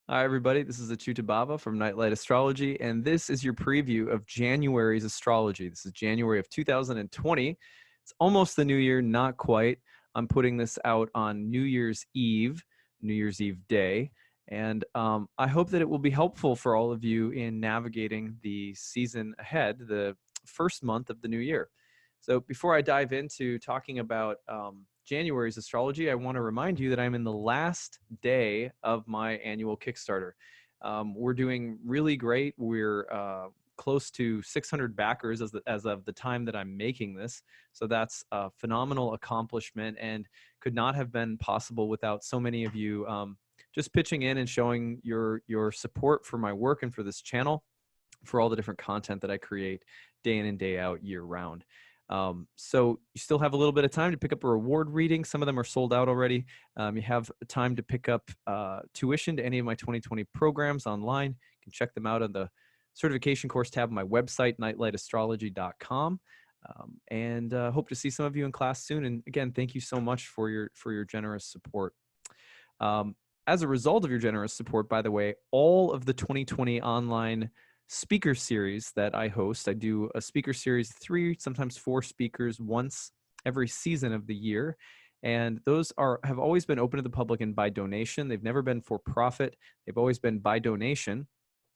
Hi, everybody. This is acyuta-bhava from Nightlight Astrology, and this is your preview of January's astrology. This is January of 2020. It's almost the new year, not quite. I'm putting this out on New Year's Eve, New Year's Eve day, and I hope that it will be helpful for all of you in navigating the season ahead, the first month of the new year. So before I dive into talking about January's astrology, I want to remind you that I'm in the last day of my annual Kickstarter. We're doing really great. We're close to 600 backers as of the time that I'm making this. So that's a phenomenal accomplishment and could not have been possible without so many of you just pitching in and showing your support for my work and for this channel, for all the different content that I create day in and day out year round. So you still have a little bit of time to pick up a reward reading. Some of them are sold out already. You have time to pick up tuition to any of my 2020 programs online. You can check them out on the certification course tab on my website, nightlightastrology.com. And hope to see some of you in class soon. And again, thank you so much for your generous support. As a result of your generous support, by the way, all of the 2020 online speaker series that I host, I do a speaker series, 3, sometimes 4 speakers once every season of the year. And those have always been open to the public and by donation. They've never been for profit. They've always been by donation.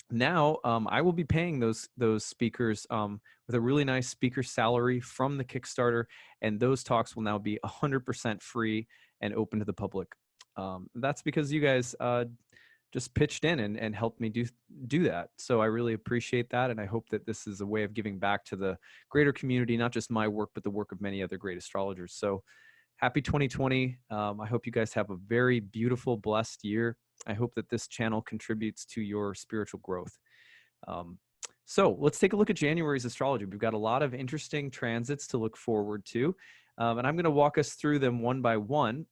Now, I will be paying those speakers with a really nice speaker salary from the Kickstarter, and those talks will now be 100% free and open to the public. That's because you guys just pitched in and helped me do that. So I really appreciate that, and I hope that this is a way of giving back to the greater community, not just my work, but the work of many other great astrologers. So happy 2020. I hope you guys have a very beautiful, blessed year. I hope that this channel contributes to your spiritual growth. So let's take a look at January's astrology. We've got a lot of interesting transits to look forward to, and I'm going to walk us through them one by one.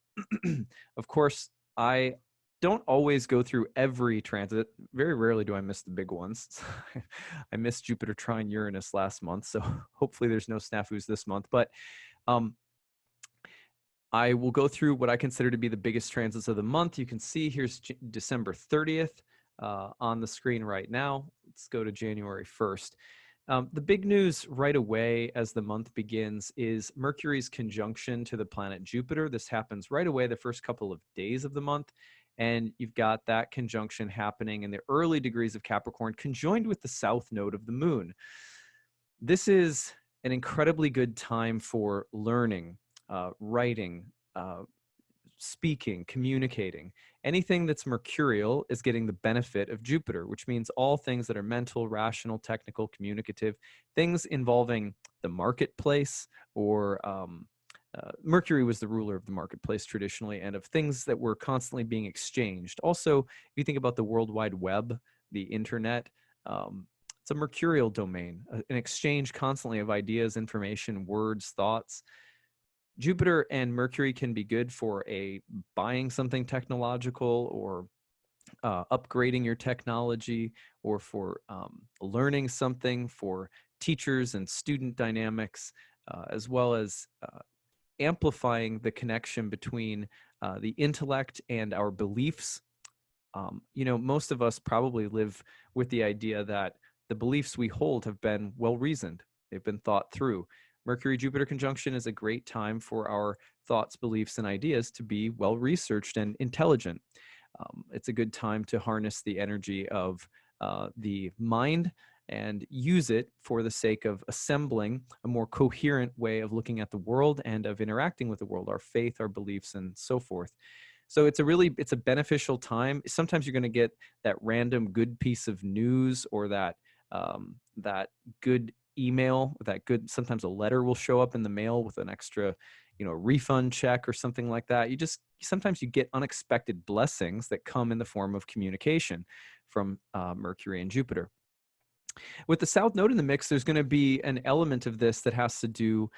Of course, I don't always go through every transit. Very rarely do I miss the big ones. I missed Jupiter trine Uranus last month, so hopefully there's no snafus this month. But I will go through what I consider to be the biggest transits of the month. You can see here's December 30th on the screen right now. Let's go to January 1st. The big news right away as the month begins is Mercury's conjunction to the planet Jupiter. This happens right away the first couple of days of the month. And you've got that conjunction happening in the early degrees of Capricorn, conjoined with the south node of the moon. This is an incredibly good time for learning, writing, speaking, communicating. Anything that's mercurial is getting the benefit of Jupiter, which means all things that are mental, rational, technical, communicative, things involving the marketplace or Mercury was the ruler of the marketplace traditionally, and of things that were constantly being exchanged. Also, if you think about the World Wide Web, the internet, it's a mercurial domain, an exchange constantly of ideas, information, words, thoughts. Jupiter and Mercury can be good for buying something technological or upgrading your technology, or for learning something, for teachers and student dynamics, as well as amplifying the connection between the intellect and our beliefs. Most of us probably live with the idea that the beliefs we hold have been well-reasoned. They've been thought through. Mercury-Jupiter conjunction is a great time for our thoughts, beliefs, and ideas to be well-researched and intelligent. It's a good time to harness the energy of the mind and use it for the sake of assembling a more coherent way of looking at the world and of interacting with the world, our faith, our beliefs, and so forth. So it's a beneficial time. Sometimes you're going to get that random good piece of news, or that good email, sometimes a letter will show up in the mail with an extra, refund check or something like that. Sometimes you get unexpected blessings that come in the form of communication from Mercury and Jupiter. With the South Node in the mix, there's going to be an element of this that has to do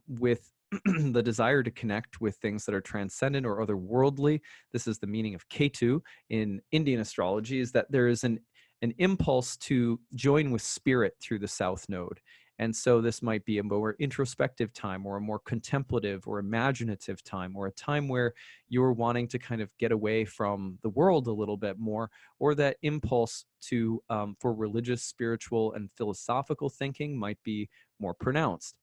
with the desire to connect with things that are transcendent or otherworldly. This is the meaning of Ketu in Indian astrology, is that there is an impulse to join with spirit through the South Node. And so this might be a more introspective time, or a more contemplative or imaginative time, or a time where you're wanting to kind of get away from the world a little bit more, or that impulse to for religious, spiritual, and philosophical thinking might be more pronounced.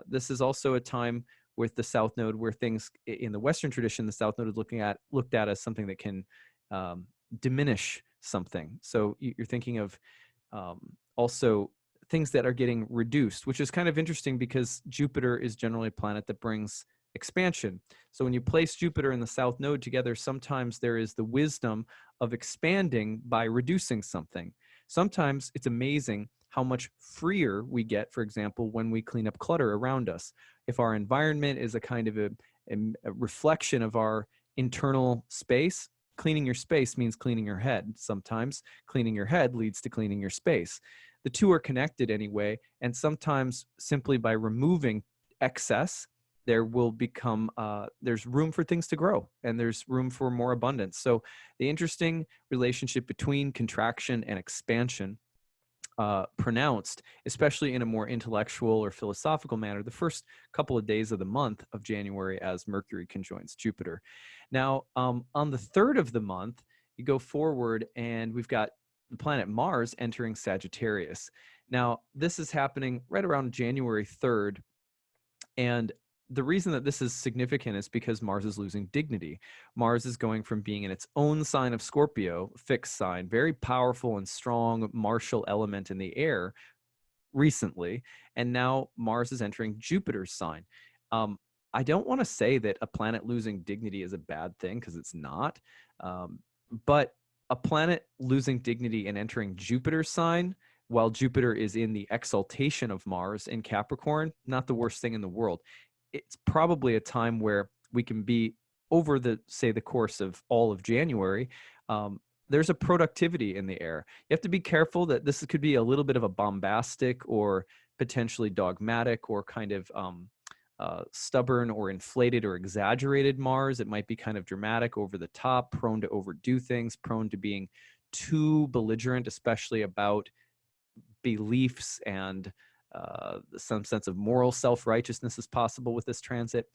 This is also a time with the South Node where things in the Western tradition, the South Node is looked at as something that can um, diminish something. So you're thinking of also things that are getting reduced, which is kind of interesting because Jupiter is generally a planet that brings expansion. So when you place Jupiter and the South Node together, sometimes there is the wisdom of expanding by reducing something. Sometimes it's amazing how much freer we get, for example, when we clean up clutter around us. If our environment is a kind of a reflection of our internal space, cleaning your space means cleaning your head. Sometimes cleaning your head leads to cleaning your space. The two are connected anyway, and sometimes simply by removing excess, there will become there's room for things to grow, and there's room for more abundance. So the interesting relationship between contraction and expansion, pronounced, especially in a more intellectual or philosophical manner, the first couple of days of the month of January as Mercury conjoins Jupiter. Now, on the 3rd of the month, you go forward and we've got the planet Mars entering Sagittarius. Now, this is happening right around January 3rd. And the reason that this is significant is because Mars is losing dignity. Mars is going from being in its own sign of Scorpio, fixed sign, very powerful and strong martial element in the air recently, and now Mars is entering Jupiter's sign. I don't want to say that a planet losing dignity is a bad thing, because it's not. But a planet losing dignity and entering Jupiter's sign while Jupiter is in the exaltation of Mars in Capricorn, not the worst thing in the world. It's probably a time where we can be, over the, say, the course of all of January, there's a productivity in the air. You have to be careful that this could be a little bit of a bombastic or potentially dogmatic or kind of stubborn or inflated or exaggerated Mars. It might be kind of dramatic, over the top, prone to overdo things, prone to being too belligerent, especially about beliefs, and some sense of moral self-righteousness is possible with this transit.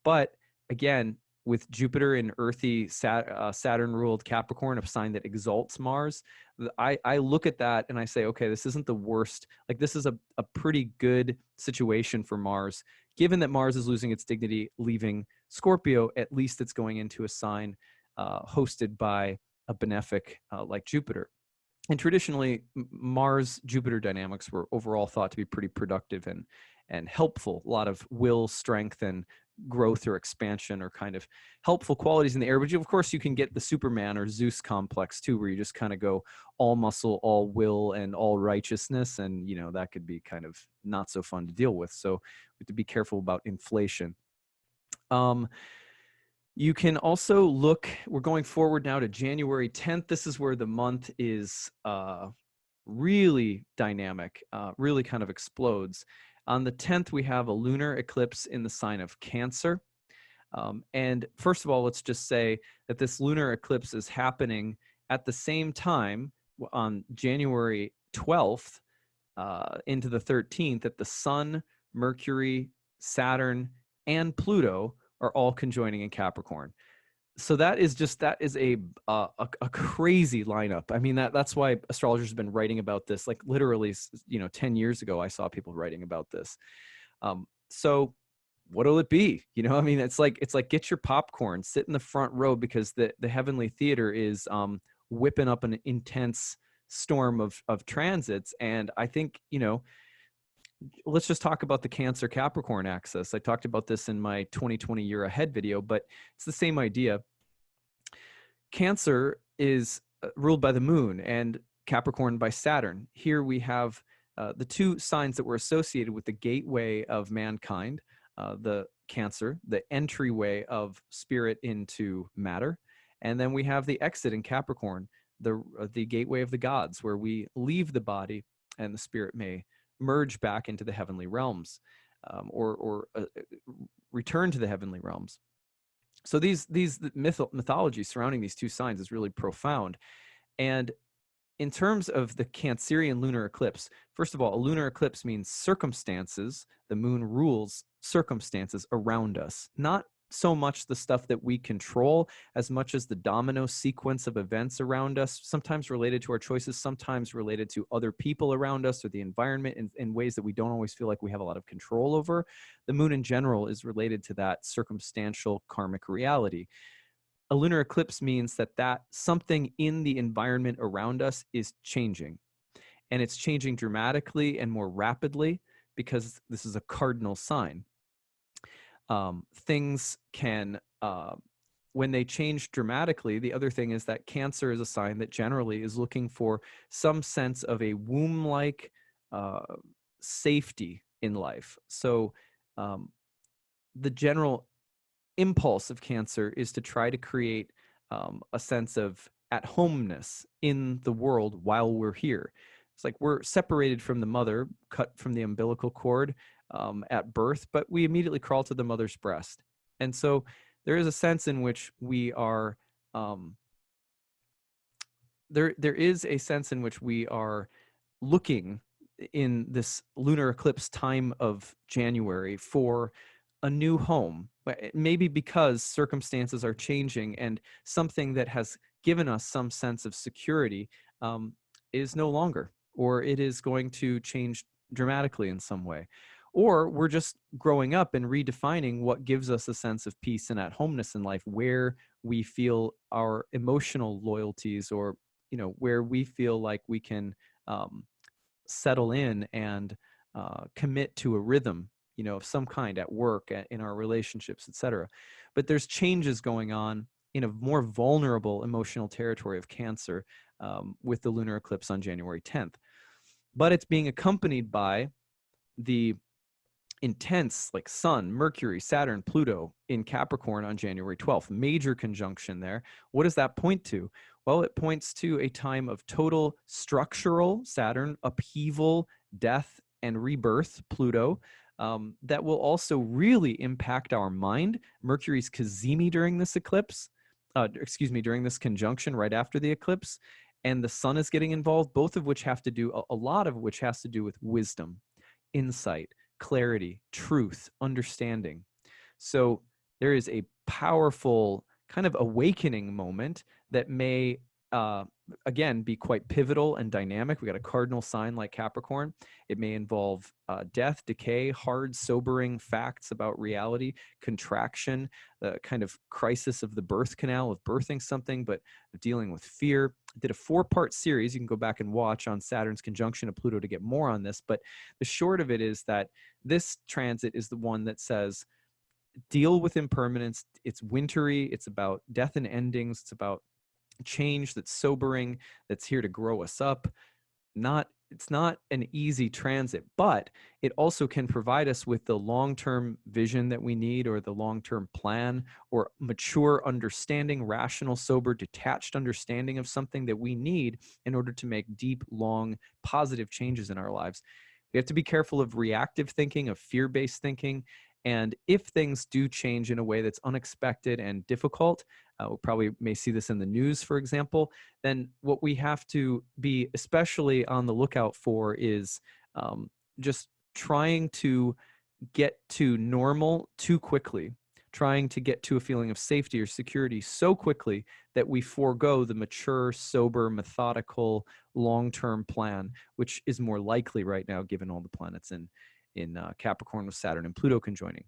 But again, with Jupiter in earthy Saturn-ruled Capricorn, a sign that exalts Mars, I look at that and I say, okay, this isn't the worst. Like, this is a pretty good situation for Mars. Given that Mars is losing its dignity, leaving Scorpio, at least it's going into a sign hosted by a benefic like Jupiter. And traditionally, Mars-Jupiter dynamics were overall thought to be pretty productive and helpful. A lot of will, strength, and growth or expansion are kind of helpful qualities in the air. But of course, you can get the Superman or Zeus complex too, where you just kind of go all muscle, all will, and all righteousness. And, that could be kind of not so fun to deal with. So we have to be careful about inflation. You can also look, we're going forward now to January 10th. This is where the month is really dynamic, really kind of explodes. On the 10th, we have a lunar eclipse in the sign of Cancer. And first of all, let's just say that this lunar eclipse is happening at the same time on January 12th into the 13th, that the Sun, Mercury, Saturn, and Pluto are all conjoining in Capricorn. So that is a crazy lineup. I mean, that's why astrologers have been writing about this. Like, literally, 10 years ago, I saw people writing about this. So what'll it be? I mean, it's like get your popcorn, sit in the front row, because the heavenly theater is whipping up an intense storm of transits. And I think, let's just talk about the Cancer Capricorn axis. I talked about this in my 2020 year ahead video, but it's the same idea. Cancer is ruled by the moon and Capricorn by Saturn. Here we have the two signs that were associated with the gateway of mankind, the Cancer, the entryway of spirit into matter. And then we have the exit in Capricorn, the gateway of the gods, where we leave the body and the spirit may merge back into the heavenly realms, or return to the heavenly realms. So these mythology surrounding these two signs is really profound. And in terms of the Cancerian lunar eclipse, first of all, a lunar eclipse means circumstances. The moon rules circumstances around us, not so much the stuff that we control as much as the domino sequence of events around us, sometimes related to our choices, sometimes related to other people around us or the environment in ways that we don't always feel like we have a lot of control over. The moon in general is related to that circumstantial karmic reality. A lunar eclipse means that something in the environment around us is changing, and it's changing dramatically and more rapidly because this is a cardinal sign. Things can, when they change dramatically, the other thing is that Cancer is a sign that generally is looking for some sense of a womb-like uh, safety in life. So um, the general impulse of Cancer is to try to create a sense of at homeness in the world while we're here. It's like we're separated from the mother, cut from the umbilical cord at birth, but we immediately crawl to the mother's breast. And so there is a sense in which we are um, there is a sense in which we are looking in this lunar eclipse time of January for a new home, maybe because circumstances are changing and something that has given us some sense of security is no longer, or it is going to change dramatically in some way. Or we're just growing up and redefining what gives us a sense of peace and at homeness in life, where we feel our emotional loyalties, or where we feel like we can settle in and commit to a rhythm, of some kind at work, in our relationships, etc. But there's changes going on in a more vulnerable emotional territory of Cancer with the lunar eclipse on January 10th. But it's being accompanied by the intense, like, Sun, Mercury, Saturn, Pluto in Capricorn on January 12th. Major conjunction there. What does that point to? Well, it points to a time of total structural Saturn upheaval, death, and rebirth, Pluto, that will also really impact our mind. Mercury's cazimi during this eclipse, during this conjunction right after the eclipse, and the Sun is getting involved, both of which have to do, a lot of which has to do with wisdom, insight, clarity, truth, understanding. So there is a powerful kind of awakening moment that may, again, be quite pivotal and dynamic. We got a cardinal sign like Capricorn. It may involve death, decay, hard, sobering facts about reality, contraction, the kind of crisis of the birth canal, of birthing something, but dealing with fear. I did a 4-part series you can go back and watch on Saturn's conjunction of Pluto to get more on this. But the short of it is that this transit is the one that says, deal with impermanence. It's wintry. It's about death and endings. It's about change that's sobering, that's here to grow us up. It's not an easy transit, but it also can provide us with the long-term vision that we need, or the long-term plan, or mature understanding, rational, sober, detached understanding of something that we need in order to make deep, long, positive changes in our lives. We have to be careful of reactive thinking, of fear-based thinking. And if things do change in a way that's unexpected and difficult, we probably may see this in the news, for example, then what we have to be especially on the lookout for is just trying to get to normal too quickly, trying to get to a feeling of safety or security so quickly that we forego the mature, sober, methodical, long-term plan, which is more likely right now given all the planets in Capricorn with Saturn and Pluto conjoining.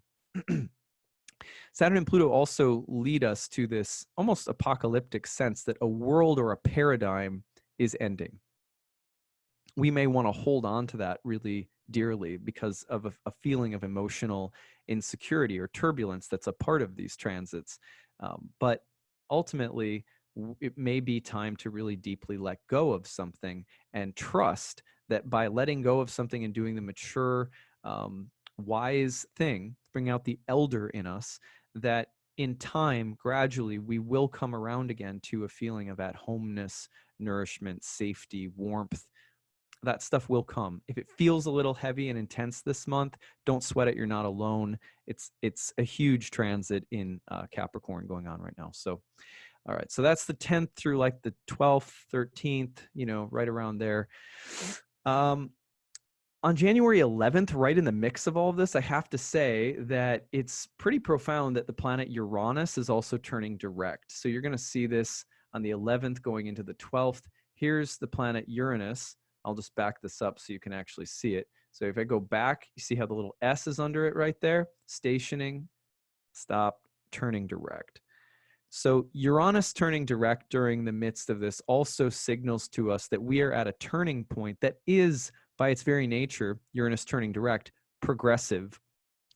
Saturn and Pluto also lead us to this almost apocalyptic sense that a world or a paradigm is ending. We may want to hold on to that really dearly because of a feeling of emotional insecurity or turbulence that's a part of these transits. But ultimately, it may be time to really deeply let go of something and trust that by letting go of something and doing the mature, wise thing, bring out the elder in us, that in time, gradually, we will come around again to a feeling of at-homeness, nourishment, safety, warmth. That stuff will come. If it feels a little heavy and intense this month, don't sweat it. You're not alone. It's a huge transit in Capricorn going on right now. So All right, so that's the 10th through like the 12th, 13th, right around there. On January 11th, right in the mix of all of this, I have to say that it's pretty profound that the planet Uranus is also turning direct. So you're going to see this on the 11th going into the 12th. Here's the planet Uranus. I'll just back this up so you can actually see it. So if I go back, you see how the little S is under it right there? Stationing, stop, turning direct. So Uranus turning direct during the midst of this also signals to us that we are at a turning point that is, by its very nature, Uranus turning direct, progressive,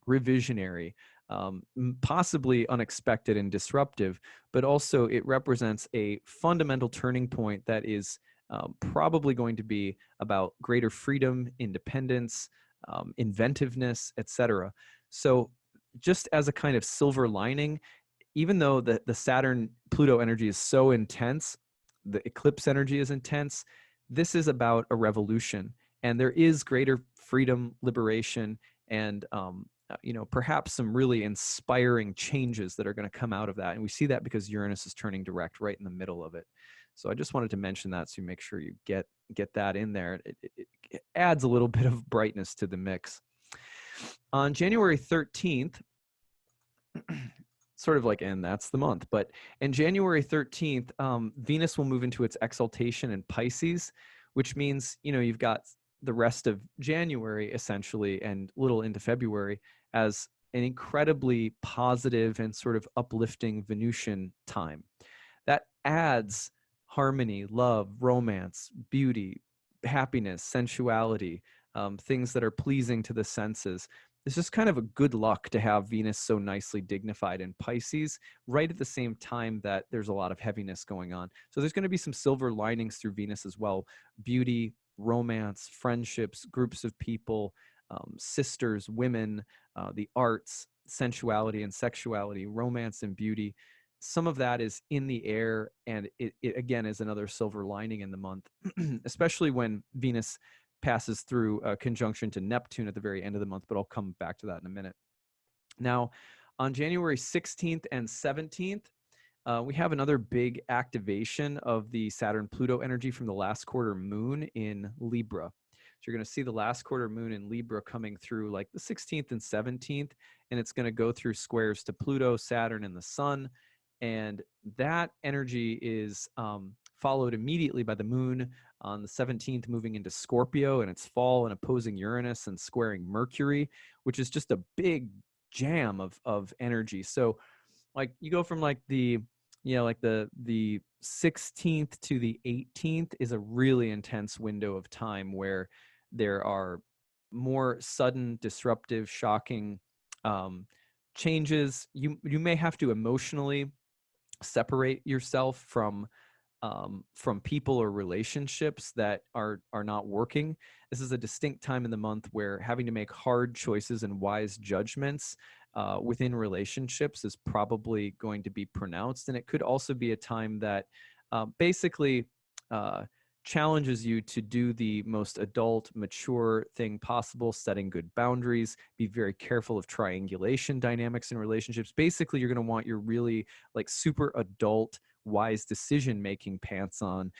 revisionary, possibly unexpected and disruptive, but also it represents a fundamental turning point that is probably going to be about greater freedom, independence, inventiveness, etc. So just as a kind of silver lining, even though the Saturn Pluto energy is so intense, the eclipse energy is intense, this is about a revolution. And there is greater freedom, liberation, and perhaps some really inspiring changes that are going to come out of that. And we see that because Uranus is turning direct right in the middle of it. So I just wanted to mention that so you make sure you get that in there. It adds a little bit of brightness to the mix. On January 13th, sort of like, and that's the month, but in January 13th, Venus will move into its exaltation in Pisces, which means, you've got the rest of January essentially and little into February as an incredibly positive and sort of uplifting Venusian time. That adds harmony, love, romance, beauty, happiness, sensuality, things that are pleasing to the senses. It's just kind of a good luck to have Venus so nicely dignified in Pisces right at the same time that there's a lot of heaviness going on. So there's going to be some silver linings through Venus as well. Beauty, romance, friendships, groups of people, sisters, women, the arts, sensuality and sexuality, romance and beauty. Some of that is in the air, and it again is another silver lining in the month, especially when Venus passes through a conjunction to Neptune at the very end of the month, but I'll come back to that in a minute. Now, on January 16th and 17th, we have another big activation of the Saturn-Pluto energy from the last quarter moon in Libra. So you're going to see the last quarter moon in Libra coming through like the 16th and 17th, and it's going to go through squares to Pluto, Saturn, and the Sun. And that energy is followed immediately by the moon on the 17th moving into Scorpio in its fall and opposing Uranus and squaring Mercury, which is just a big jam of energy. So like you go from like the 16th to the 18th is a really intense window of time where there are more sudden, disruptive, shocking changes. You may have to emotionally separate yourself from people or relationships that are not working. This is a distinct time in the month where having to make hard choices and wise judgments within relationships is probably going to be pronounced. And it could also be a time that basically challenges you to do the most adult, mature thing possible, setting good boundaries, be very careful of triangulation dynamics in relationships. Basically, you're going to want your really like super adult, wise decision-making pants on,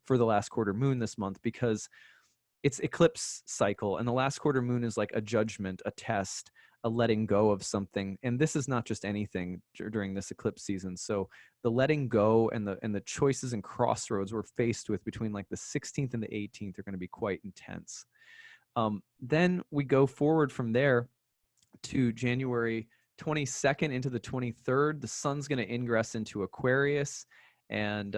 for the last quarter moon this month, because it's eclipse cycle. And the last quarter moon is like a judgment, a test, a letting go of something. And this is not just anything during this eclipse season. So the letting go and the choices and crossroads we're faced with between like the 16th and the 18th are going to be quite intense. Then we go forward from there to January 22nd into the 23rd. The sun's going to ingress into Aquarius. And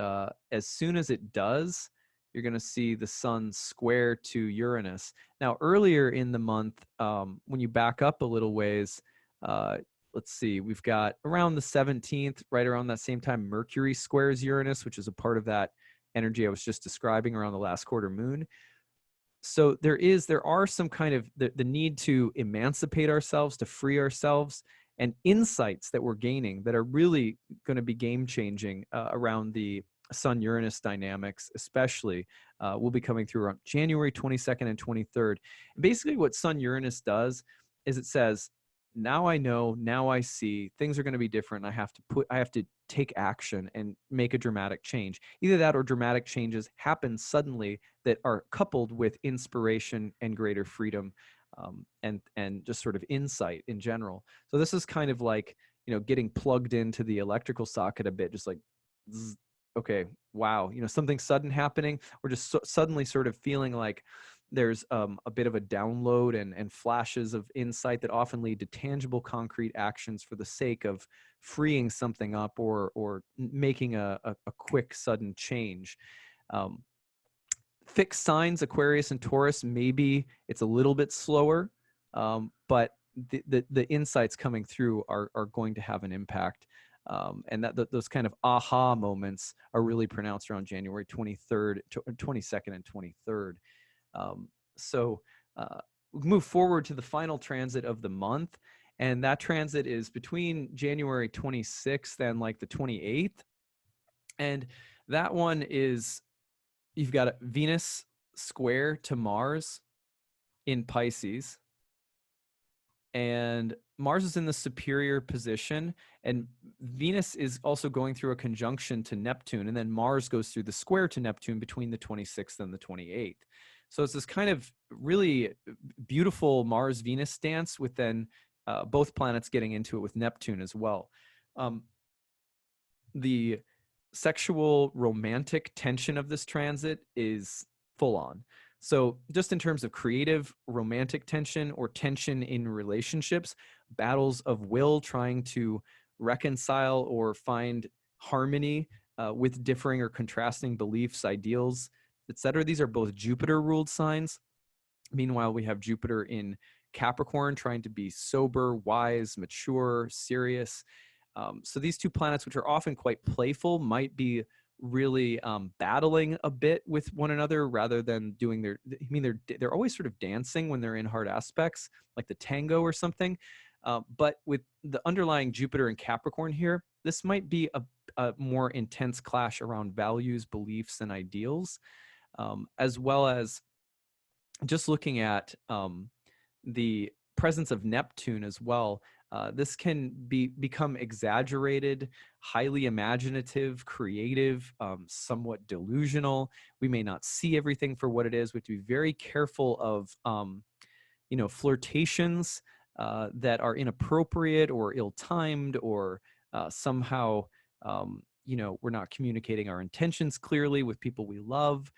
as soon as it does, you're going to see the sun square to Uranus. Now, earlier in the month, when you back up a little ways, let's see, we've got around the 17th, right around that same time, Mercury squares Uranus, which is a part of that energy I was just describing around the last quarter moon. So there are some kind of the need to emancipate ourselves, to free ourselves, and insights that we're gaining that are really going to be game changing around the Sun-Uranus dynamics, especially, will be coming through on January 22nd and 23rd. And basically what Sun-Uranus does is it says, now I know, now I see, things are going to be different. I have to take action and make a dramatic change. Either that or dramatic changes happen suddenly that are coupled with inspiration and greater freedom, and just sort of insight in general. So this is kind of like, getting plugged into the electrical socket a bit, just like, zzz, okay, wow, something sudden happening, or just suddenly sort of feeling like there's a bit of a download and flashes of insight that often lead to tangible, concrete actions for the sake of freeing something up, or making a quick, sudden change. Fixed signs, Aquarius and Taurus, maybe it's a little bit slower, but the insights coming through are going to have an impact. And those kind of aha moments are really pronounced around January 23rd, 22nd, and 23rd. So we move forward to the final transit of the month, and that transit is between January 26th and like the 28th. And that one is, you've got a Venus square to Mars in Pisces, and Mars is in the superior position, and Venus is also going through a conjunction to Neptune, and then Mars goes through the square to Neptune between the 26th and the 28th. So it's this kind of really beautiful Mars-Venus dance, with then both planets getting into it with Neptune as well. The sexual romantic tension of this transit is full on. So just in terms of creative romantic tension or tension in relationships, battles of will, trying to reconcile or find harmony with differing or contrasting beliefs, ideals, etc. These are both Jupiter-ruled signs. Meanwhile, we have Jupiter in Capricorn, trying to be sober, wise, mature, serious. So these two planets, which are often quite playful, might be really battling a bit with one another, rather than doing they're always sort of dancing when they're in hard aspects, like the tango or something. But with the underlying Jupiter and Capricorn here, this might be a more intense clash around values, beliefs, and ideals, as well as just looking at the presence of Neptune as well. This can become exaggerated, highly imaginative, creative, somewhat delusional. We may not see everything for what it is. We have to be very careful of, flirtations that are inappropriate or ill-timed, or somehow, we're not communicating our intentions clearly with people we love.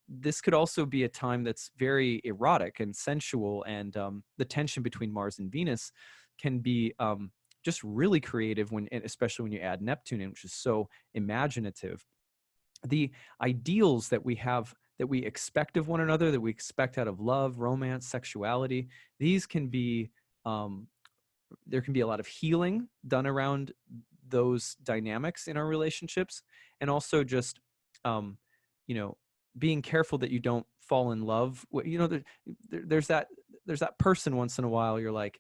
This could also be a time that's very erotic and sensual, and the tension between Mars and Venus can be just really creative, especially when you add Neptune in, which is so imaginative. The ideals that we have, that we expect of one another, that we expect out of love, romance, sexuality, these can be, there can be a lot of healing done around those dynamics in our relationships, and also just, being careful that you don't fall in love. There's that person once in a while, you're like,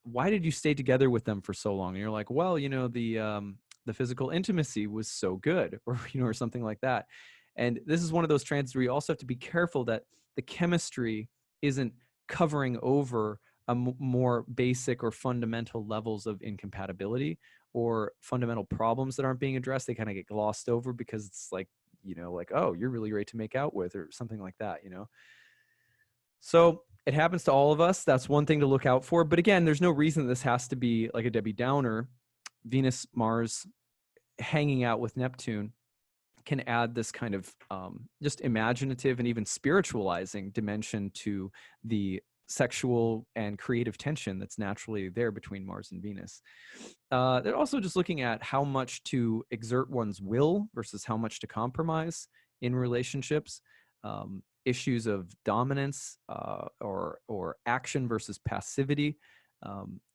why did you stay together with them for so long? And you're like, well, the physical intimacy was so good, or, or something like that. And this is one of those transits where you also have to be careful that the chemistry isn't covering over more basic or fundamental levels of incompatibility, or fundamental problems that aren't being addressed. They kind of get glossed over because it's like, oh, you're really great to make out with, or something like that, So it happens to all of us. That's one thing to look out for. But again, there's no reason this has to be like a Debbie Downer. Venus, Mars hanging out with Neptune can add this kind of just imaginative and even spiritualizing dimension to the sexual and creative tension that's naturally there between Mars and Venus. They're also just looking at how much to exert one's will versus how much to compromise in relationships. Issues of dominance, or action versus passivity,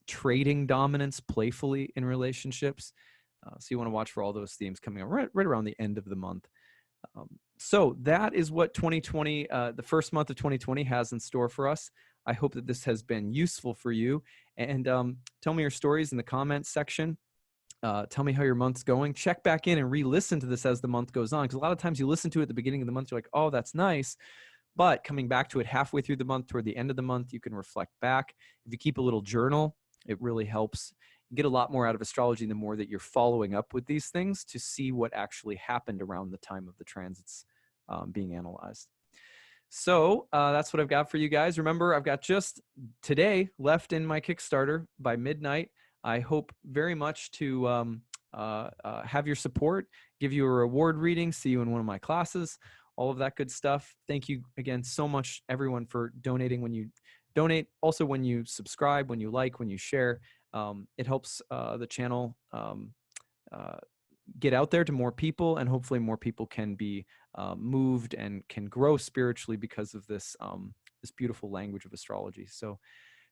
trading dominance playfully in relationships. So you want to watch for all those themes coming up right around the end of the month. So that is what 2020, the first month of 2020, has in store for us. I hope that this has been useful for you. And tell me your stories in the comments section. Tell me how your month's going. Check back in and re-listen to this as the month goes on, because a lot of times you listen to it at the beginning of the month, you're like, oh, that's nice. But coming back to it halfway through the month, toward the end of the month, you can reflect back. If you keep a little journal, it really helps You get a lot more out of astrology the more that you're following up with these things to see what actually happened around the time of the transits being analyzed. So that's what I've got for you guys. Remember, I've got just today left in my Kickstarter by midnight. I hope very much to have your support, give you a reward reading, see you in one of my classes, all of that good stuff. Thank you again so much, everyone, for donating when you donate. Also, when you subscribe, when you like, when you share, it helps the channel get out there to more people, and hopefully more people can be moved and can grow spiritually because of this this beautiful language of astrology. So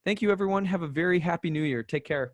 thank you, everyone. Have a very happy new year. Take care.